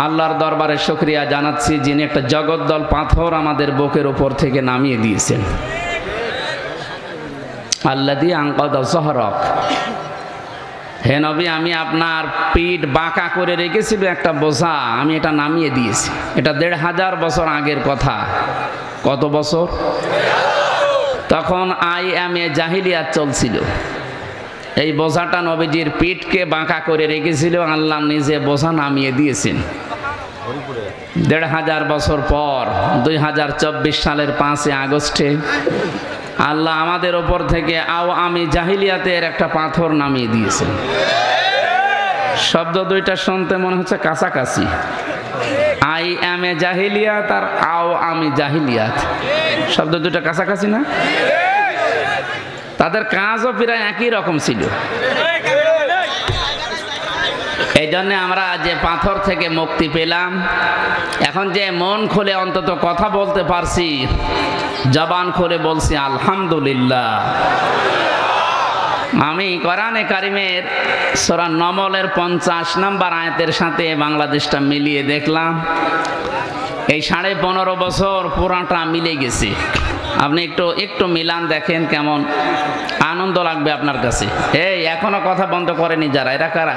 আল্লাহর দরবারে শুকরিয়া জানাচ্ছি যিনি একটা জগদ্দল পাথর আমাদের বুকের উপর থেকে নামিয়ে দিয়েছেন। আল্লাযী আনকাযা যহরাক, হে নবী আমি আপনার পিঠ বাঁকা করে রেখেছিল একটা বোঝা, আমি এটা নামিয়ে দিয়েছি। এটা ১৫০০ বছর আগের কথা। কত বছর? তখন আইএমএ জাহিলিয়াত চলছিল। এই বোঝাটা নবীজির পিঠকে বাঁকা করে রেখেছিল, আল্লাহ নিজে বোঝা নামিয়ে দিয়েছেন। ১৫০০ বছর পর ২০২৪ সালের ৫ই আগস্টে আল্লাহ আমাদের ওপর থেকে আমি জাহিলিয়াতের একটা পাথর নামিয়ে দিয়েছেন। শব্দ দুইটা শুনতে মনে হচ্ছে কাছাকাছি, আই এম এ জাহিলিয়াত আর আমি জাহিলিয়াত, শব্দ দুইটা কাছাকাছি না? তাদের কাজও প্রায় একই রকম ছিল। এই জন্য আমরা যে পাথর থেকে মুক্তি পেলাম, এখন যে মন খুলে অন্তত কথা বলতে পারছি, জবান খুলে বলছি আলহামদুলিল্লাহ। আমি কোরআনে কারিমের সূরা নমলের ৫০ নম্বর আয়াতের সাথে বাংলাদেশটা মিলিয়ে দেখলাম, এই ১৫.৫ বছর পুরাটা মিলে গেছে। আপনি একটু মিলান দেখেন, কেমন আনন্দ লাগবে আপনার কাছে। এই এখনো কথা বন্ধ করেনি যারা, এরা কারা?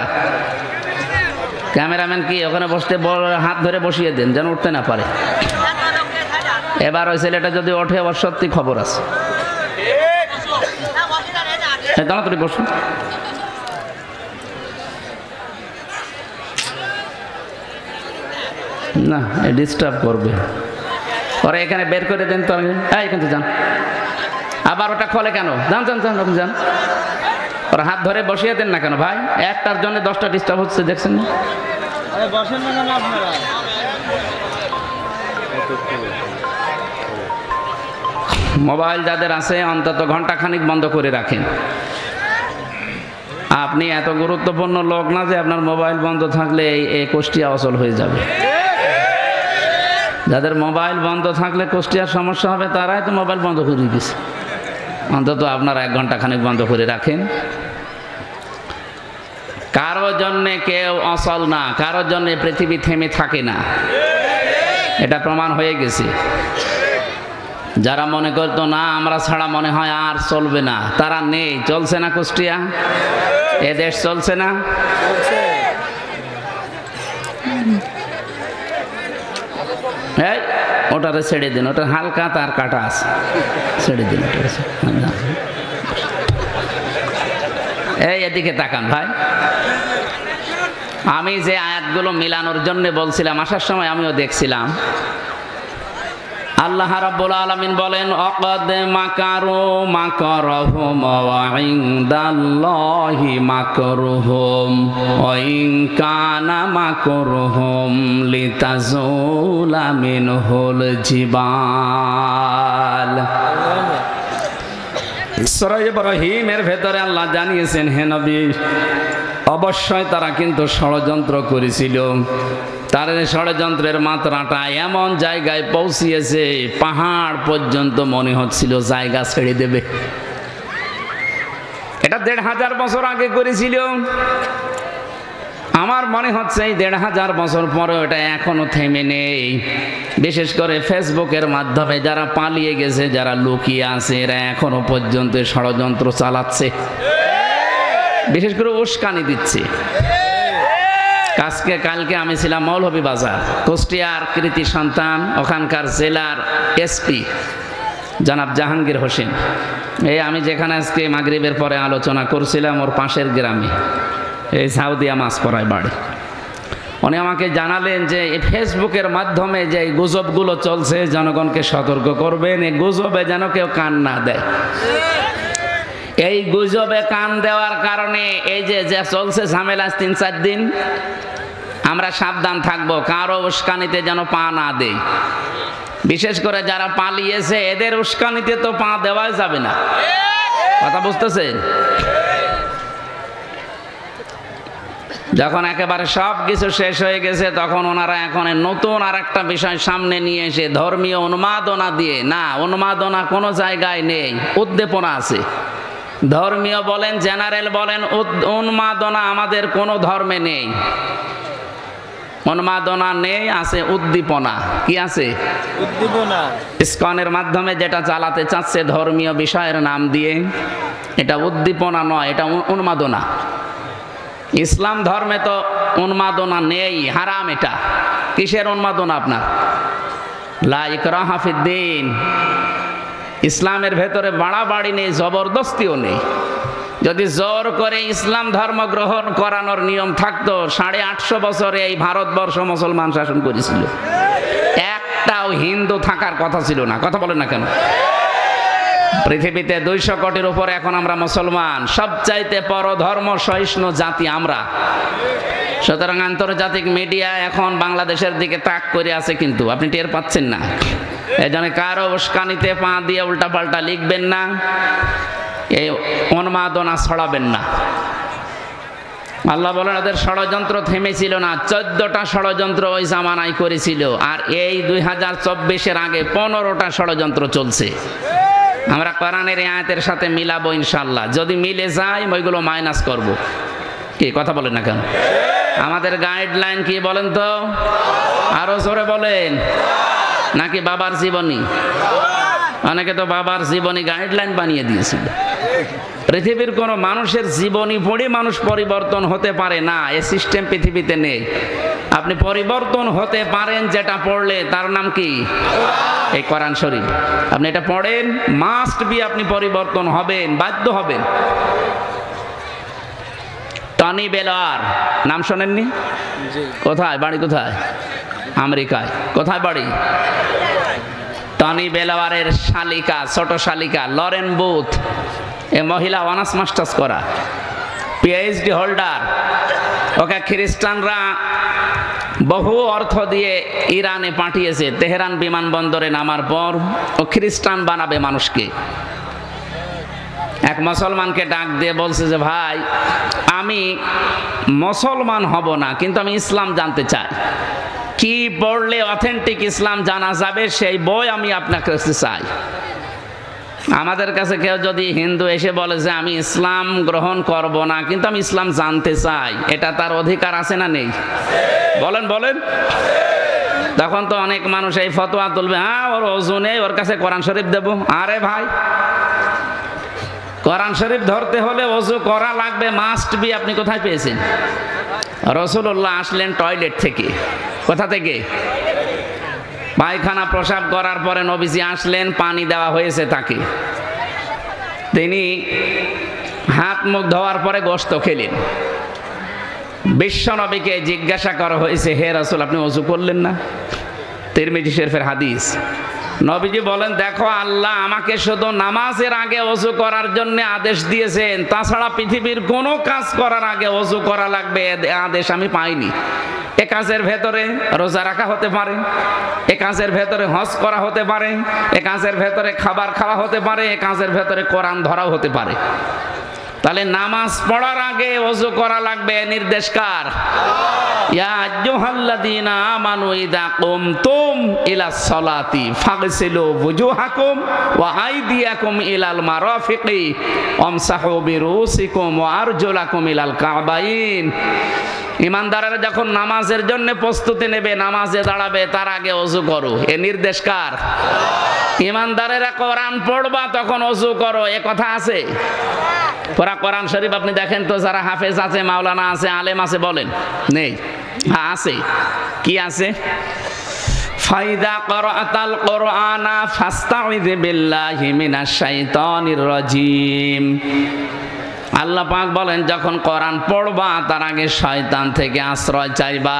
ক্যামেরাম্যান কি ওখানে বসতে হাত ধরে বসিয়ে দেন যেন উঠতে না পারে। এবার ওই ছেলেটা যদি ওঠে আবার সত্যি খবর আছে। তাড়াতাড়ি বসুন। না ডিস্টার্ব করবে ওরা, এখানে বের করে দেন তো। এখান থেকে যান, আবার ওটা খোলে কেন? যান যান যান যান, ওরা হাত ধরে বসিয়ে দেন না কেন ভাই? একটার জন্য 10টা ডিস্টার্ব হচ্ছে, দেখছেন না? মোবাইল যাদের আছে অন্তত ঘন্টাখানিক বন্ধ করে রাখেন। আপনি এত গুরুত্বপূর্ণ লোক না যে আপনার মোবাইল বন্ধ থাকলে এই কুষ্টিয়া অচল হয়ে যাবে। যাদের মোবাইল বন্ধ থাকলে কুষ্টিয়ার সমস্যা হবে তারাই তো মোবাইল বন্ধ করে দিয়েছে। অন্তত আপনারা 1 ঘন্টাখানিক বন্ধ করে রাখেন। কারোর জন্যে কেউ অচল না, কারোর জন্যে পৃথিবী থেমে থাকে না, এটা প্রমাণ হয়ে গেছে। যারা মনে করতো না আমরা ছাড়া মনে হয় আর চলবে না, তারা নেই। চলছে না কুষ্টিয়া, এ দেশ চলছে না। এই ওটারে ছেড়ে দিন, ওটা হালকা তার কাটা আছে, ছেড়ে দিন। এই এদিকে তাকান ভাই, আমি যে আয়াতগুলো মিলানোর জন্য বলছিলাম, আসার সময় আমিও দেখছিলাম। আল্লাহ রাব্বুল আলামিন বলেন আকাদ মাকারু মাকারহুম ওয়া ইনদাল্লাহি মাকরুহুম ওয়া ইন কানা মাকরুহুম লিতাজুলা মিনহুল জিবাল। সূরা ইব্রাহিমের ভেতরে আল্লাহ জানিয়েছেন, হে নবী অবশ্যই তারা কিন্তু ষড়যন্ত্র করেছিল। তার ষড়যন্ত্রের মাত্রাটা এমন জায়গায় পৌঁছিয়েছে, পাহাড় পর্যন্ত মনে হচ্ছিল জায়গা ছেড়ে দেবে। এটা ১৫০০ বছর আগে করেছিল। আমার মনে হচ্ছে এই ১৫০০ বছর পরে এটা এখনো থেমে নেই। বিশেষ করে ফেসবুকের মাধ্যমে যারা পালিয়ে গেছে, যারা লুকিয়ে আছে, এরা এখনো পর্যন্ত ষড়যন্ত্র চালাচ্ছে, বিশেষ করে উস্কানি দিচ্ছে। কালকে আমি ছিলাম মৌলভীবাজার, কুষ্টিয়ার কৃতি সন্তান, ওখানকার জেলার এসপি জনাব জাহাঙ্গীর হোসেন। এই আমি যেখানে আজকে মাগরিবের পরে আলোচনা করছিলাম, ওর পাশের গ্রামে, এই সাউদিয়া মাছপড়ায় বাড়ি। উনি আমাকে জানালেন যে এই ফেসবুকের মাধ্যমে যে গুজবগুলো চলছে, জনগণকে সতর্ক করবেন, এই গুজবে যেন কেউ কান না দেয়। এই গুজবে কান দেওয়ার কারণে এই যে চলছে ঝামেলা ৩-৪ দিন, আমরা সাবধান থাকবো, কারো উস্কানিতে যেন পা না দেই। বিশেষ করে যারা পালিয়েছে এদের উস্কানিতে তো পা দেওয়াই যাবে না। কথা বুঝতেছেন? যখন একেবারে সব কিছু শেষ হয়ে গেছে, তখন ওনারা এখন নতুন আর একটা বিষয় সামনে নিয়ে এসে ধর্মীয় উন্মাদনা দিয়ে, না উন্মাদনা কোনো জায়গায় নেই, উদ্দীপনা আছে। ধর্মীয় বলেন, জেনারেল বলেন, উন্মাদনা আমাদের কোনো ধর্মে নেই। উন্মাদনা নেই, আছে উদ্দীপনা। কি আছে? উদ্দীপনা। ইসকনের মাধ্যমে যেটা চালাতে চাচ্ছে ধর্মীয় বিষয়ের নাম দিয়ে, এটা উদ্দীপনা নয়, এটা উন্মাদনা। ইসলাম ধর্মে তো উন্মাদনা নেই, হারাম। এটা কিসের উন্মাদনা আপনার? লা ইকরাহা ফিদ্দিন। ইসলামের ভেতরে বাড়াবাড়ি নেই, জবরদস্তিও নেই। যদি জোর করে ইসলাম ধর্ম গ্রহণ করানোর নিয়ম থাকতো, 850 বছরে এই ভারতবর্ষ মুসলমান শাসন করেছিল, একটাও হিন্দু থাকার কথা ছিল না। কথা বলেন না কেন? পৃথিবীতে 200 কোটির উপরে এখন আমরা মুসলমান, সবচাইতে পরধর্ম সহিষ্ণু জাতি আমরা। সুতরাং আন্তর্জাতিক মিডিয়া এখন বাংলাদেশের দিকে তাক করে আছে, কিন্তু আপনি টের পাচ্ছেন না। এজন্য কারো উস্কানিতে পা দিয়ে উল্টাপাল্টা লিখবেন না, এই উন্মাদনা ছড়াবেন না। আল্লাহ বলেন ওদের ষড়যন্ত্র থেমেছিল না, 14টা ষড়যন্ত্র ওই জামানায় করেছিল, আর এই 2024-এর আগে 15টা ষড়যন্ত্র চলছে। আমরা কোরআনের আয়াতের সাথে মিলাবো ইনশাল্লাহ। যদি মিলে যায় ওইগুলো মাইনাস করব। কি কথা বলেন না কেন? আমাদের গাইডলাইন কি বলেন তো? আরো জোরে বলেন। নাকি বাবার জীবনী? অনেকে তো বাবার জীবনী গাইডলাইন বানিয়ে দিয়েছিল। পৃথিবীর কোনো মানুষের জীবনী পড়ে মানুষ পরিবর্তন হতে পারে না, এ সিস্টেম পৃথিবীতে নেই। আপনি পরিবর্তন হতে পারেন যেটা পড়লে, তার নাম কি? এই কোরআন শরীফ। আপনি এটা পড়েন, মাস্ট বি আপনি পরিবর্তন হবেন, বাধ্য হবেন। টনি বেলার নাম শোনেননি? কোথায় বাড়ি? কোথায়? আমেরিকায়। কোথায় বাড়ি? টনি বেলাওয়ারের শালিকা, ছোট শালিকা লরেন বুথ, এ মহিলা অনার্স মাস্টার্স করা, পিএইচডি হোল্ডার। ওকে খ্রিস্টানরা বহু অর্থ দিয়ে ইরানে পাঠিয়েছে। তেহরান বিমানবন্দরে নামার পর ও খ্রিস্টান বানাবে মানুষকে। এক মুসলমানকে ডাক দিয়ে বলছে যে, ভাই আমি মুসলমান হব না, কিন্তু আমি ইসলাম জানতে চাই। কি পড়লে অথেন্টিক ইসলাম জানা যাবে সেই বই আমি আপনার কাছে চাই। আমাদের কাছে কেউ যদি হিন্দু এসে বলে যে আমি ইসলাম গ্রহণ করব না, কিন্তু আমি ইসলাম জানতে চাই, এটা তার অধিকার আছে না নেই? বলেন বলেন। তখন তো অনেক মানুষ এই ফতোয়া তুলবে, হ্যাঁ ওর ওযু নেই, ওর কাছে কোরআন শরীফ দেব। আরে ভাই, কোরআন শরীফ ধরতে হলে ওযু করা লাগবে, মাস্ট বি। আপনি কোথায় পেয়েছেন? রাসূলুল্লাহ আসলেন টয়লেট থেকে। কোথা থেকে? পায়খানা প্রসাব করার পরে নবীজি আসলেন, পানি দেওয়া হয়েছে তাকে। তিনি হাত মুখ ধোয়ার পরে গোশত খেলেন। বিশ্ব নবীকে জিজ্ঞাসা করা হয়েছে, হে রাসূল আপনি ওযু করলেন না? তিরমিজি শরীফের হাদিস। নবীজি বলেন, দেখো আল্লাহ আমাকে শুধু নামাজের আগে ওযু করার জন্য আদেশ দিয়েছেন, তাছাড়া পৃথিবীর কোনো কাজ করার আগে ওযু করা লাগবে আদেশ আমি পাইনি। এ কাজের ভেতরে রোজা রাখা হতে পারে, এ কাজের ভেতরে হজ করা হতে পারে, এ কাজের ভেতরে খাবার খাওয়া হতে পারে, এ কাজের ভেতরে কোরআন ধরাও হতে পারে। তাহলে নামাজ পড়ার আগে ওযু করা লাগবে, নির্দেশ কার? ইয়া আইয়ুহাল্লাযীনা আমানু ইযা কুমতুম ইলাস সালাতি ফাগসিলু ওয়ুজুহাকুম ওয়া আইদিয়াকুম ইলাল মারাফিকি ওয়ামসাহু বিরুসিকুম ওয়া আরজুলাকুম ইলাল কাবাইন। ইমানদারেরা যখন নামাজের জন্য প্রস্তুতি নেবে, নামাজে দাঁড়াবে, তার আগে ওযু করো, এ নির্দেশ কার? ইমানদারেরা কোরআন পড়বা তখন ওযু করো, এ কথা আছে? পুরা কোরআন শরীফ আপনি দেখেন তো, যারা হাফেজ আছে, মাওলানা আছে, আলেম আছে, বলেন নেই? হ্যাঁ আছে। কি আছে? ফাইদা ক্বরাতাল কুরআনা ফাস্তাইযি বিল্লাহি মিনাশ শাইতানির রাজিম। আল্লাহ পাক বলেন যখন কোরআন পড়বা তার আগে শয়তান থেকে আশ্রয় চাইবা।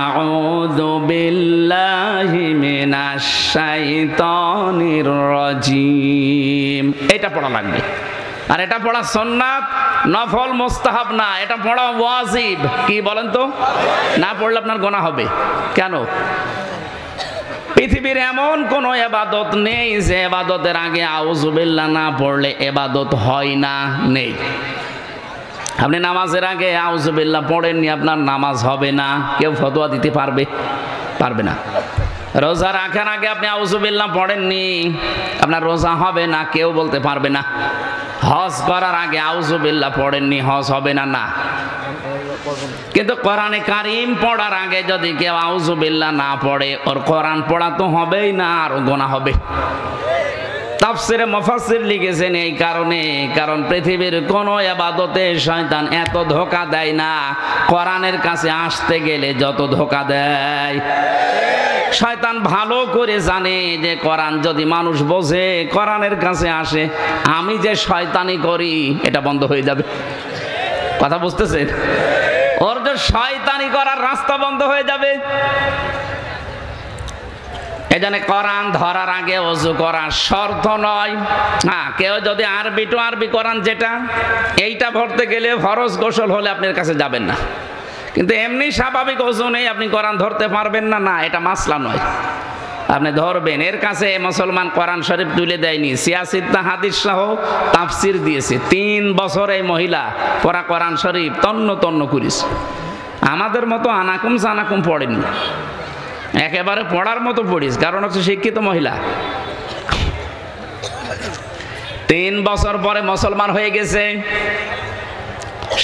আউযু বিল্লাহি মিনাশ শাইতানির রাজিম, এটা পড়া লাগবে। আর এটা পড়া সুন্নাত, নফল, মুস্তাহাব না, এটা পড়া ওয়াজিব। কি বলেন তো? না পড়লে আপনার গুনাহ হবে। কেন? পৃথিবীর এমন কোন ইবাদত নেই যে ইবাদতের আগে আউযু বিল্লাহ না পড়লে ইবাদত হয় না, নেই। আপনি নামাজের আগে আউযু বিল্লাহ পড়েননি, আপনার নামাজ হবে না, কেউ ফতোয়া দিতে পারবে? পারবে না। রোজা রাখার আগে আপনি আউযু বিল্লাহ পড়েননি, আপনার রোজা হবে না, কেউ বলতে পারবে না। হজ করার আগে আউযু বিল্লাহ পড়েননি, হজ হবে না। না কিন্তু কোরআনে কারিম পড়ার আগে যদি কেউ আউযুবিল্লাহ না পড়ে, ওর কোরআন পড়া তো হবেই না, আর গুনাহ হবে। তাফসিরে মুফাসসির লিখেছেন এই কারণে, কারণ পৃথিবীর কোন ইবাদতে শয়তান এত ধোঁকা দেয় না, কোরআনের কাছে আসতে গেলে যত ধোঁকা দেয়। শয়তান ভালো করে জানে যে কোরআন যদি মানুষ বোঝে, কোরআনের কাছে আসে, আমি যে শয়তানি করি এটা বন্ধ হয়ে যাবে। কথা বুঝতেছেন? ওর যে শয়তানি করার রাস্তা বন্ধ হয়ে যাবে। এজন্য কোরআন ধরার আগে ওযু করা শর্ত নয়। হ্যাঁ, কেউ যদি আরবি টু আরবি কোরআন যেটা, এইটা ভরতে গেলে ফরজ গোসল হলে আপনার কাছে যাবেন না, কিন্তু এমনি স্বাভাবিক ওযু নেই আপনি কোরআন ধরতে পারবেন না, না এটা মাসলা নয়। আপনি ধরবেন। এর কাছে মুসলমান কোরআন শরীফ তুলে দেয়নি, সিয়াসিত্তা হাদিস সহ তাফসির দিয়েছে। 3 বছর এই মহিলা পড়া কোরআন শরীফ তন্ন তন্ন করিস। আমাদের মতো আনাকুম জানাকুম পড়েনি, একেবারে পড়ার মতো পড়িস, কারণ হচ্ছে শিক্ষিত মহিলা। 3 বছর পরে মুসলমান হয়ে গেছে।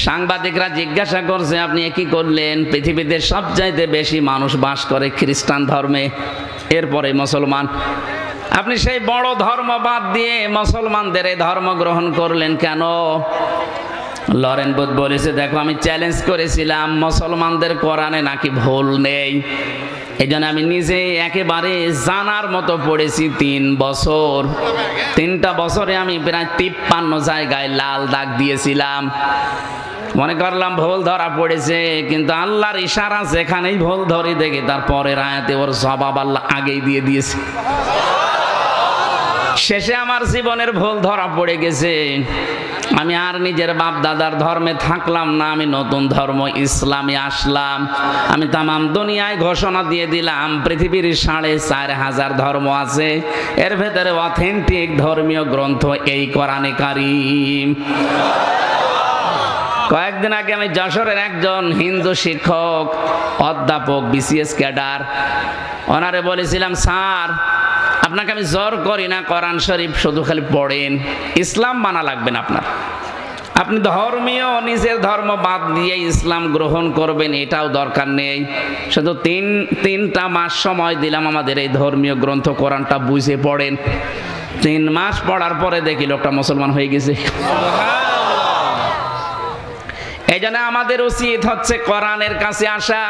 সাংবাদিকরা জিজ্ঞাসা করছে, আপনি কি করলেন? পৃথিবীতে সবচাইতে বেশি মানুষ বাস করে খ্রিস্টান ধর্মে, এরপরে মুসলমান। আপনি সেই বড় ধর্ম বাদ দিয়ে মুসলমানদের এই ধর্ম গ্রহণ করলেন কেন? লরেন বুথ বলেছে, দেখো আমি চ্যালেঞ্জ করেছিলাম মুসলমানদের কোরআনে নাকি ভুল নেই, এই জন্য আমি নিজে একেবারে জানার মতো পড়েছি 3 বছর। 3টা বছরে আমি প্রায় 53 জায়গায় লাল দাগ দিয়েছিলাম। মনে করলাম ভুল ধরা পড়েছে, কিন্তু আল্লাহর ইশারা যেখানেই ভুল ধরে দেখে তারপরের আয়াতে ওর জবাব আল্লাহ আগেই দিয়ে দিয়েছে। শেষে আমার জীবনের ভুল ধরা পড়ে গেছে। আমি আর নিজের বাপ দাদার ধর্মে থাকলাম না, আমি নতুন ধর্ম ইসলামে আসলাম। আমি তামাম দুনিয়ায় ঘোষণা দিয়ে দিলাম, পৃথিবীর 4,500 ধর্ম আছে, এর ভেতরে অথেন্টিক ধর্মীয় গ্রন্থ এই কোরআনে কারীম। কয়েকদিন আগে আমি যশোরের একজন হিন্দু শিক্ষক, অধ্যাপক, বিসিএস ক্যাডার, ওনারে বলেছিলাম, স্যার আপনাকে আমি জোর করি না, কোরআন শরীফ শুধু খালি পড়েন, ইসলাম মানা লাগবে না আপনার। আপনি ধর্মীয় নিজের ধর্ম বাদ দিয়ে ইসলাম গ্রহণ করবেন এটাও দরকার নেই, শুধু 3টা মাস সময় দিলাম আমাদের এই ধর্মীয় গ্রন্থ কোরআনটা বুঝে পড়েন। 3 মাস পড়ার পরে দেখি লোকটা মুসলমান হয়ে গেছে। এই জন্য আমাদের উচিত হচ্ছে কোরআনের কাছে আসা।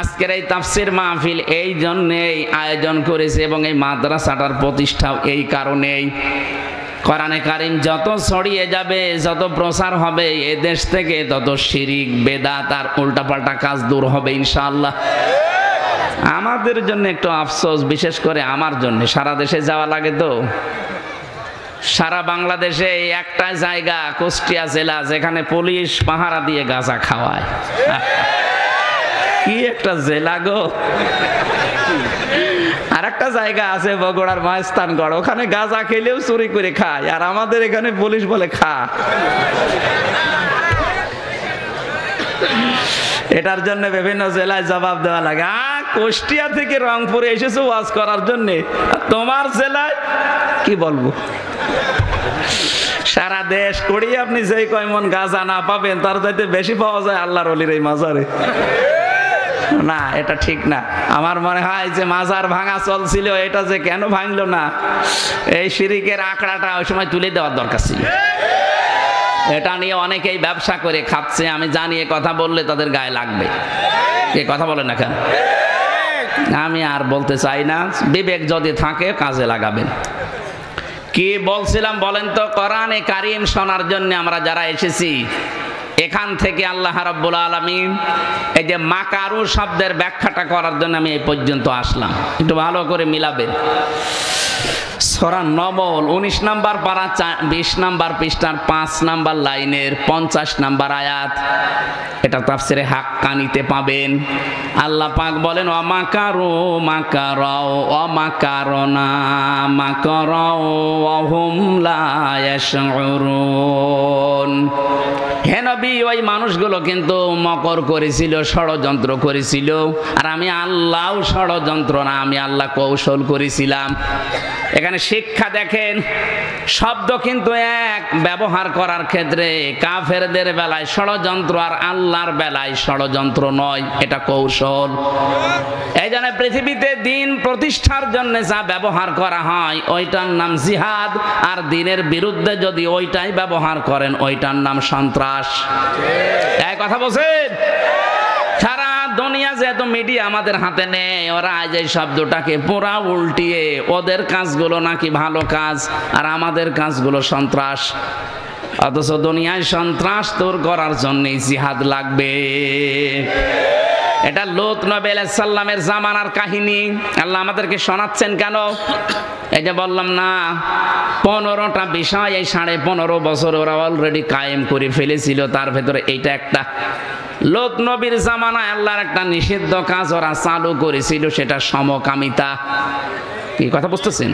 আজকের এই তাফসির মাহফিল এই জন্যেই আয়োজন করেছে এবং এই মাদ্রাসাটার প্রতিষ্ঠাও এই কারণেই। কোরআনে কারীম যত ছড়িয়ে যাবে, যত প্রচার হবে এ দেশ থেকে, তত শিরিক বেদাত আর উল্টাপাল্টা কাজ দূর হবে ইনশাআল্লাহ। আমাদের জন্য একটু আফসোস, বিশেষ করে আমার জন্য, সারা দেশে যাওয়া লাগে তো। সারা বাংলাদেশে একটা জায়গা কুষ্টিয়া জেলা যেখানে পুলিশ পাহারা দিয়ে গাঁজা খাওয়ায়। কি একটা জেলা গো। আর একটা জায়গা আছে বগুড়ার মহেস্থানগড়, ওখানে গাঁজা খেলেও চুরি করে খায়, আর আমাদের এখানে পুলিশ বলে খা। এটার জন্য বিভিন্ন জেলায় জবাব দেওয়া লাগে। কুষ্টিয়া থেকে রংপুরে এসেছো ওয়াজ করার জন্য, তোমার জেলায় কি বলবো? সারা দেশ করি আপনি যেই কয়মন গাঁজা না পাবেন, তার চাইতে বেশি পাওয়া যায় আল্লাহর ওলির এই মাজারে। না, এটা ঠিক না। আমার মনে হয় যে মাজার ভাঙা চলছিল, এটা যে কেন ভাঙলো না, এই শিরিকের আঁকড়াটা ওই সময় তুলে দেওয়ার দরকার ছিল। এটা নিয়ে অনেকেই ব্যবসা করে খাচ্ছে, আমি জানি এ কথা বললে তাদের গায়ে লাগবে। এ কথা বলে না কেন? আমি আর বলতে চাই না, বিবেক যদি থাকে কাজে লাগাবেন। কি বলছিলাম বলেন তো? কোরআনে কারীম শোনার জন্য আমরা যারা এসেছি, এখান থেকে আল্লাহ রাব্বুল আলামিন এই যে মাকারু শব্দের ব্যাখ্যাটা করার জন্য আমি এই পর্যন্ত আসলাম। একটু ভালো করে মিলাবেন। সূরা নমল 19 নম্বর পারা 20 নম্বর পৃষ্ঠার 5 নম্বর লাইনের 50 নম্বর আয়াত, এটা তাফসিরে হাক্কানিতে পাবেন। আল্লাহ পাক বলেন, অমাকারু মাকারাও অমাকারনা মাকারাও ওয়া হুম লা ইয়াশউরুন। হে নবী, ওই মানুষগুলো কিন্তু মকর করেছিল, ষড়যন্ত্র করেছিল, আর আমি আল্লাহ ষড়যন্ত্র না, আমি আল্লাহ কৌশল করেছিলাম। এখানে শিক্ষা দেখেন, শব্দ কিন্তু এক, ব্যবহার করার ক্ষেত্রে কাফেরদের বেলায় ষড়যন্ত্র আর আল্লাহর বেলায় ষড়যন্ত্র নয়, এটা কৌশল। এই জন্য পৃথিবীতে দিন প্রতিষ্ঠার জন্য যা ব্যবহার করা হয় ওইটার নাম জিহাদ, আর দিনের বিরুদ্ধে যদি ওইটাই ব্যবহার করেন ওইটার নাম সন্ত্রাস। এই কথা বলছেন? সারা দুনিয়া যেহেতু মিডিয়া আমাদের হাতে নেই, ওরা আজ এই শব্দটাকে পুরা উল্টিয়ে ওদের কাজগুলো নাকি ভালো কাজ আর আমাদের কাজগুলো সন্ত্রাস। অথচ দুনিয়ায় সন্ত্রাস দূর করার জন্যই জিহাদ লাগবে। এটা লূত নবী আলাইহিস সালামের জামানার কাহিনী আল্লাহ আমাদেরকে শোনাচ্ছেন কেন? এই যে বললাম না, 15টা বিষয় এই 15.5 বছর ওরা অলরেডি কায়েম করে ফেলেছিল, তার ভেতরে এইটা একটা। লূত নবীর জামানায় আল্লাহর একটা নিষিদ্ধ কাজ ওরা চালু করেছিল, সেটা সমকামিতা। কি কথা বুঝতেছেন?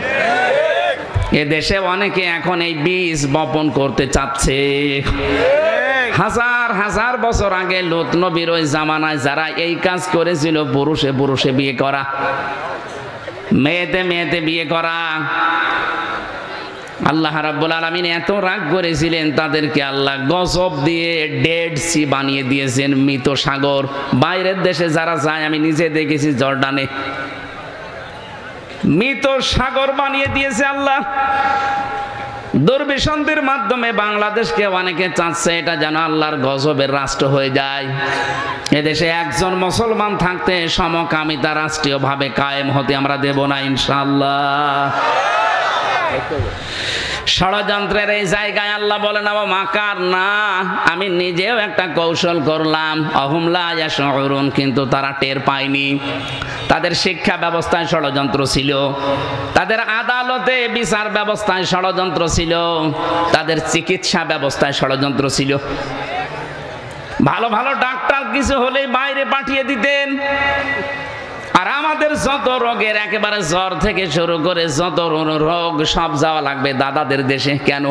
এ দেশে অনেকে এখন এই বীজ বপন করতে চাচ্ছে। হাজার হাজার বছর আগে লূত নবীর ওই জামানায় যারা এই কাজ করেছিল, পুরুষে পুরুষে বিয়ে করা, মেয়েতে মেয়েতে বিয়ে করা, আল্লাহ রাব্বুল আলামিন এত রাগ করেছিলেন তাদেরকে আল্লাহ গজব দিয়ে ডেড সি বানিয়ে দিয়েছেন, মৃত সাগর। বাইরের দেশে যারা যায়, আমি নিজে দেখেছি জর্ডানে, মৃত সাগর বানিয়ে দিয়েছে আল্লাহ। দুর্বিসন্ধির মাধ্যমে বাংলাদেশকে অনেকে চাচ্ছে এটা যেন আল্লাহর গজবের রাষ্ট্র হয়ে যায়। এদেশে একজন মুসলমান থাকতে সমকামিতা রাষ্ট্রীয়ভাবে কায়েম হতে আমরা দেব না ইনশাআল্লাহ। ষড়যন্ত্রের এই জায়গায় আল্লাহ বলেন মাকার না, আমি নিজেও একটা কৌশল করলাম, অহুম লা ইয়াশউরুন, কিন্তু তারা টের পায়নি। তাদের শিক্ষা ব্যবস্থায় ষড়যন্ত্র ছিল, তাদের আদালতে বিচার ব্যবস্থায় ষড়যন্ত্র ছিল, তাদের চিকিৎসা ব্যবস্থায় ষড়যন্ত্র ছিল। ভালো ভালো ডাক্তার কিছু হলেই বাইরে পাঠিয়ে দিতেন, আর আমাদের যত রোগের একেবারে জ্বর থেকে শুরু করে যত রোগ সব যাওয়া লাগবে দাদাদের দেশে। কেন?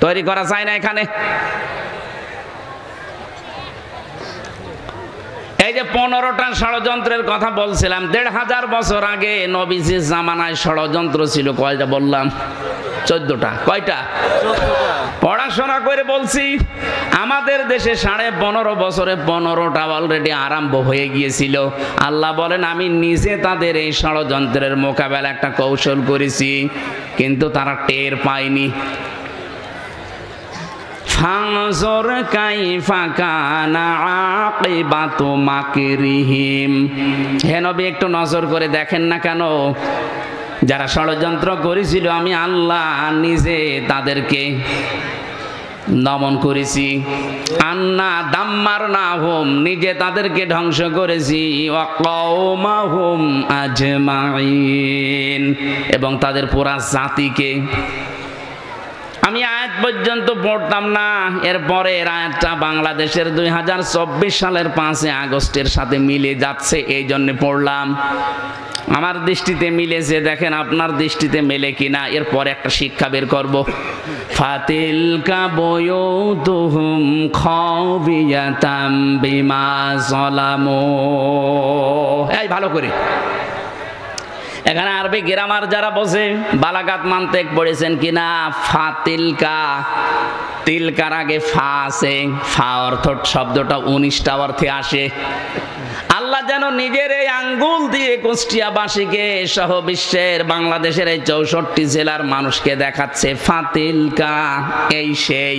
তৈরি করা যায় না এখানে? এই যে 15টা ষড়যন্ত্রের কথা বলছিলাম, 1500 বছর আগে নবীজির জামানায় ষড়যন্ত্র ছিল কয়টা বললাম? 14টা। কয়টা? পড়াশোনা করে বলছি, আমাদের দেশে 15.5 বছরে 15টা অলরেডি আরম্ভ হয়ে গিয়েছিল। আল্লাহ বলেন আমি নিজে তাদের এই ষড়যন্ত্রের মোকাবেলা একটা কৌশল করেছি, কিন্তু তারা টের পায়নি। ফানজুর কাইফা কানা আকিবাতু মাকরিহিম। হে নবী, একটু নজর করে দেখেন না কেন? যারা ষড়যন্ত্র করেছিল আমি আল্লাহ নিজে তাদেরকে দমন করেছি। আন্না দাম্মারনাহুম, নিজে তাদেরকে ধ্বংস করেছি। ওয়া কওমাহুম আজমাইন, এবং তাদের পুরা জাতিকে। আমি আয়াত পর্যন্ত পড়তাম না, এরপরের আয়াতটা বাংলাদেশের 2024 সালের 5 আগস্টের সাথে মিলে যাচ্ছে, এই জন্য পড়লাম। আমার দৃষ্টিতে মিলেছে, দেখেন আপনার দৃষ্টিতে মেলে কিনা। এরপরে একটা শিক্ষা বের করব। ফাতিলকা বুয়ুতুহুম খাবিয়াতাম বিমা যালামু। এই ভালো করে এখানে আরবি গ্রামার যারা বসে বালাগাত মানতেক পড়েছেন কিনা? ফাতিলকা, তিলকার আগে ফা আছে, ফা অর্থ শব্দটা 19টা অর্থে আসে। আল্লাহ যেন নিজের এই আঙ্গুল দিয়ে কুষ্টিয়াবাসীকে সহ বিশ্বের বাংলাদেশের এই 64 জেলার মানুষকে দেখাচ্ছে ফাতিলকা, এই সেই,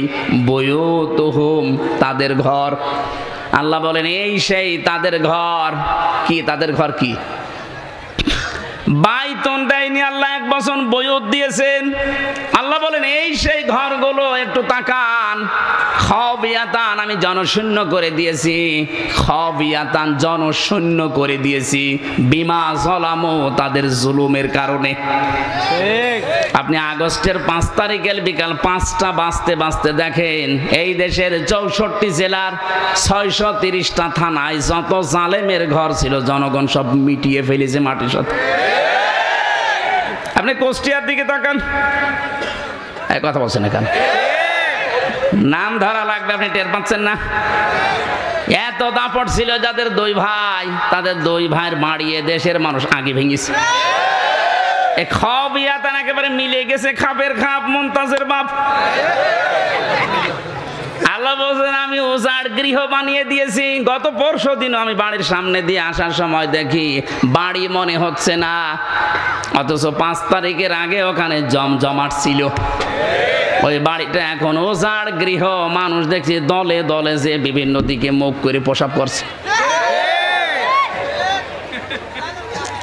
বুয়ুতুহুম, তাদের ঘর। আল্লাহ বলেন এই সেই তাদের ঘর। কি তাদের ঘর? কি বাইতন দেয়নি আল্লাহ, 1 বছর বয়ুত দিয়েছেন। আল্লাহ বলেন এই সেই ঘরগুলো, একটু তাকান। খাবিয়াতান, আমি জনশূন্য করে দিয়েছি। খাবিয়াতান, জনশূন্য করে দিয়েছি। বিমা যালামু, তাদের জুলুমের কারণে। আপনি আগস্টের 5 তারিখের বিকাল 5টা বাজতে বাজতে দেখেন এই দেশের 64 জেলার 630টা থানায় যত জালেমের ঘর ছিল জনগণ সব মিটিয়ে ফেলেছে মাটির সাথে। আপনি কুষ্টিয়ার দিকে তাকান, এই কথা বলছেন এখানে নাম ধরা লাগবে, আপনি টের পাচ্ছেন না? এত দাপট ছিল যাদের 2 ভাই, তাদের 2 ভাইয়ের বাড়িয়ে দেশের মানুষ আগে ভেঙেছে। এই খবিয়াতান একেবারে মিলে গেছে, খাপের খাপ, মুনতাজের বাপ। আল্লাহ বলছেন আমি উজাড় গৃহ বানিয়ে দিয়েছি। গত পরশু দিনও আমি বাড়ির সামনে দিয়ে আসার সময় দেখি বাড়ি মনে হচ্ছে না, অথচ 5 তারিখের আগে ওখানে জমজমাট ছিল। ওই বাড়িটা এখন উজাড় গৃহ, মানুষ দেখছি দলে দলে যে বিভিন্ন দিকে মুখ করে প্রসাব করছে।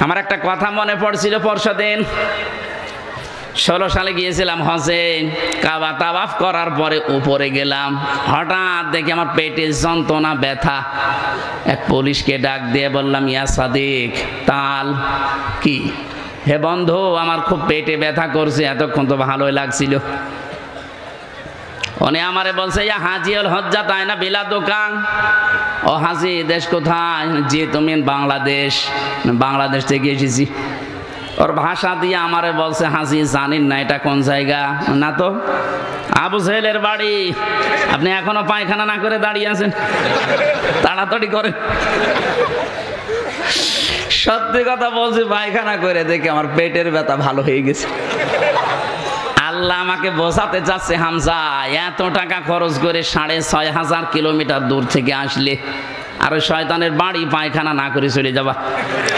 আমার একটা কথা মনে পড়ছিল, পরশু দিন 16 সালে গিয়েছিলাম হজে। কাবা তাওয়াফ করার পরে উপরে গেলাম, হঠাৎ দেখি আমার পেটে যন্ত্রণা, ব্যথা। এক পুলিশকে ডাক দিয়ে বললাম, ইয়া সাদিক, তাল কি? হে বন্ধু, আমার খুব পেটে ব্যথা করছে, এতক্ষণ তো ভালোই লাগছিল। উনি আমারে বলছে, ইয়া হাজিউল হজ্জা তাই না বিলা দোকান? ও হাজি, দেশ কোথায়? জি তুমি বাংলাদেশ। বাংলাদেশ থেকে এসেছি। ওর ভাষা দিয়ে আমারে বলছে, হাজি জানেন না এটা কোন জায়গা? না তো। আবু জেহেলের বাড়ি। আপনি এখনো পায়খানা না করে দাঁড়িয়ে আছেন, তাড়াতাড়ি করেন। সত্যি কথা বলছি, পায়খানা করে দেখে আমার পেটের ব্যথা ভালো হয়ে গেছে। আল্লাহ আমাকে বোঝাতে চাচ্ছে, হামজা এত টাকা খরচ করে 6500 কিলোমিটার দূর থেকে আসলে আর ওই শয়তানের বাড়ি পায়খানা না করে চলে যাবা,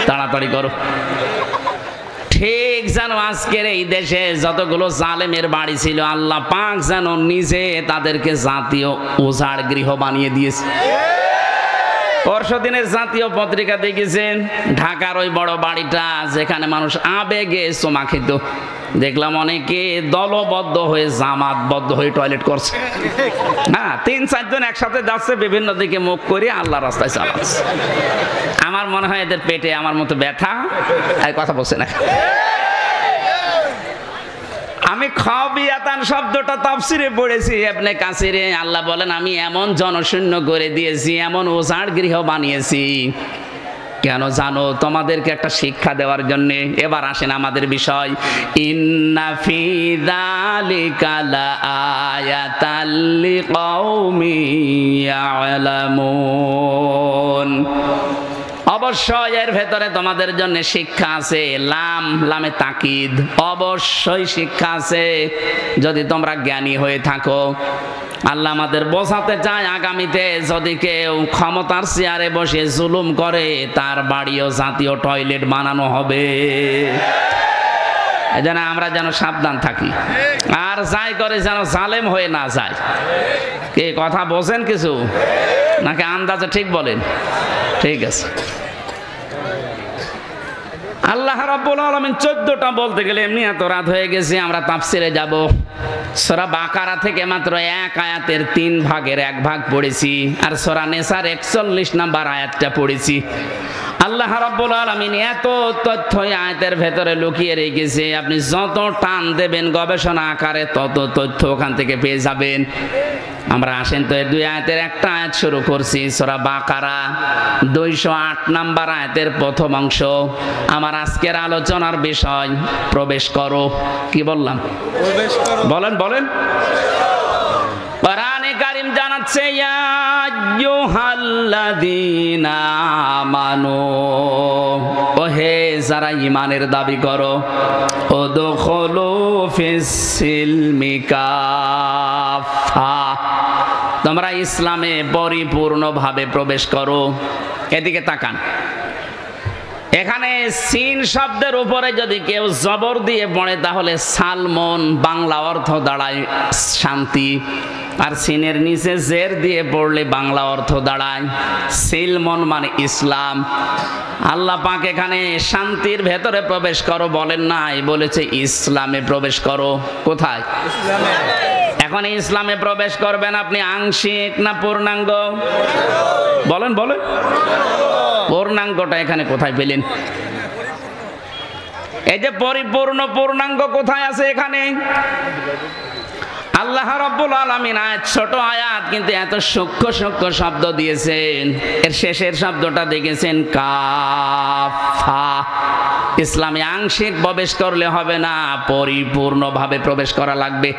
তাড়াতাড়ি করো। ঠিক যেন আজকের এই দেশে যতগুলো জালেমের বাড়ি ছিল, আল্লাহ পাক যেন নিজে তাদেরকে জাতীয় উজাড় গৃহ বানিয়ে দিয়েছে। পরশু দিনের জাতীয় পত্রিকা দেখেছেন, ঢাকার ওই বড় বাড়িটা যেখানে মানুষ আবেগে চুমা খেত, দেখলাম অনেকে দলবদ্ধ হয়ে, জামাতবদ্ধ হয়ে টয়লেট করছে। হ্যাঁ, 3-4 জন একসাথে যাচ্ছে, বিভিন্ন দিকে মুখ করে আল্লাহ রাস্তায় চালাচ্ছে। আমার মনে হয় এদের পেটে আমার মতো ব্যথা, আর কথা বলছে না। আমি খবিয়াতান শব্দটা তাফসিরে পড়েছি ইবনে কাসিরে। আল্লাহ বলেন, আমি এমন জনশূন্য করে দিয়েছি, এমন উজাড় গৃহ বানিয়েছি। কেন জানো? তোমাদেরকে একটা শিক্ষা দেওয়ার জন্য। এবার আসেন আমাদের বিষয়। ইন্না ফি যালিকা লাআয়াতাল লিকাউমিন ইয়ালামুন। অবশ্যই এর ভেতরে তোমাদের জন্য শিক্ষা আছে। লামে তাকিদ, অবশ্যই শিক্ষা আছে যদি তোমরা জ্ঞানী হয়ে থাকো। আল্লাহ আমাদের বোঝাতে চায়, আগামীতে যদি কেউ ক্ষমতার চেয়ারে বসে জুলুম করে, তার বাড়িও জাতীয় টয়লেট বানানো হবে। যেন আমরা যেন সাবধান থাকি, আর যাই করে যেন জালেম হয়ে না যায়। কে কথা বোঝেন কিছু নাকি আন্দাজে ঠিক বলেন? ঠিক আছে। আল্লাহ রাব্বুল আলামিন 14টা বলতে গেলে এমনি এত রাত হয়ে গেছে, আমরা তাফসিরে যাব। সূরা বাকারা থেকে মাত্র 1 আয়াতের 3 ভাগের 1 ভাগ পড়েছি, আর সূরা নিসার 41 নম্বর আয়াতটা পড়েছি। আল্লাহ রাব্বুল আলামিন এত তথ্য আয়াতের ভেতরে লুকিয়ে রেখেছে, আপনি যত টান দেবেন গবেষণা আকারে তত তথ্য ওখান থেকে পেয়ে যাবেন। আমরা আসেন তো এই 2 আয়াতের একটা আয়াত শুরু করছি, সূরা বাকারা 208 নম্বর আয়াতের প্রথম অংশ। আমার আজকের আলোচনার বিষয় প্রবেশ করো। কি বললাম? প্রবেশ করো। বলেন বলেন। কোরআনে কারীম জানাচ্ছে, ইয়া আইয়ুহাল্লাযীনা আমানু, ওহে যারা ঈমানের দাবি করো, উদখুলু ফিস সিলমি কাফা, তোমরা ইসলামে পরিপূর্ণভাবে প্রবেশ করো। এদিকে তাকান, এখানে সিন শব্দের উপরে যদি কেউ জবর দিয়ে পড়ে তাহলে সালমন বাংলা অর্থ দাঁড়ায় শান্তি, আর সিনের নিচে জের দিয়ে পড়লে বাংলা অর্থ দাঁড়ায় সিলমন মানে ইসলাম। আল্লাহ পাক এখানে শান্তির ভেতরে প্রবেশ করো বলেন নাই, বলেছে ইসলামে প্রবেশ করো। কোথায়? ইসলামে। এখন ইসলামে প্রবেশ করবেন আপনি আংশিক না পূর্ণাঙ্গ? বলেন বলেন। পূর্ণাঙ্গটা এখানে কোথায় পেলেন? এই যে পরিপূর্ণ পূর্ণাঙ্গ কোথায় আছে এখানে? আল্লাহ রাব্বুল আলামিন আয়াত, ছোট আয়াত কিন্তু এত সূক্ষ্ম সূক্ষ্ম শব্দ দিয়েছেন। এর শেষের শব্দটা দেখেছেন কাফা। ইসলামে আংশিক প্রবেশ করলে হবে না, পরিপূর্ণভাবে প্রবেশ করা লাগবে।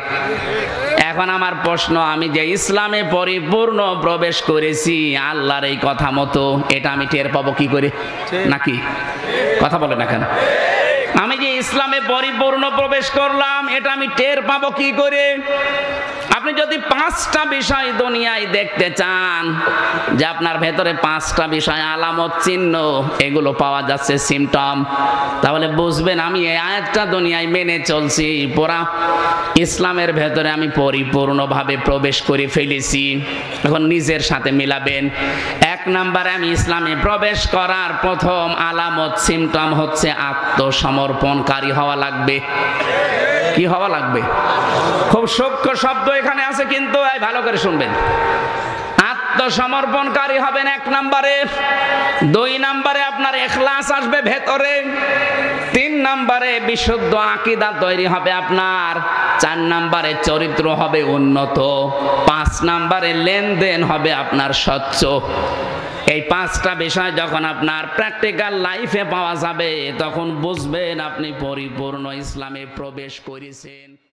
এখন আমার প্রশ্ন, আমি যে ইসলামে পরিপূর্ণ প্রবেশ করেছি আল্লাহর এই কথা মতো, এটা আমি টের পাবো কি করে? নাকি কথা বলে না কেন? আমি যে ইসলামে পরিপূর্ণ প্রবেশ করলাম, এটা আমি টের পাবো কি করে? আপনি যদি 5টা বিষয় দুনিয়ায় দেখতে চান যে আপনার ভেতরে 5টা বিষয় আলামত চিহ্ন এগুলো পাওয়া যাচ্ছে সিমটম, তাহলে বুঝবেন আমি এই আয়াতটা দুনিয়ায় মেনে চলছি, পুরা ইসলামের ভেতরে আমি পরিপূর্ণভাবে প্রবেশ করে ফেলেছি। এখন নিজের সাথে মিলাবেন। 1 নম্বরে আমি ইসলামে প্রবেশ করার প্রথম আলামত সিমটম হচ্ছে আত্মসমর্পণকারী হওয়া লাগবে। কি হওয়া লাগবে? খুব সূক্ষ্ম শব্দ এখানে আছে, কিন্তু ভালো করে শুনবেন। আত্মসমর্পণকারী হবেন 1 নম্বরে। 2 নম্বরে আপনার ইখলাস আসবে ভেতরে। 3 নম্বরে বিশুদ্ধ আকীদা তৈরি হবে আপনার। 4 নম্বরে চরিত্র হবে উন্নত। 5 নম্বরে লেনদেন হবে আপনার স্বচ্ছ। এই 5টা বিষয় যখন আপনার প্র্যাকটিক্যাল লাইফে পাওয়া যাবে তখন বুঝবেন আপনি পরিপূর্ণ ইসলামে প্রবেশ করেছেন।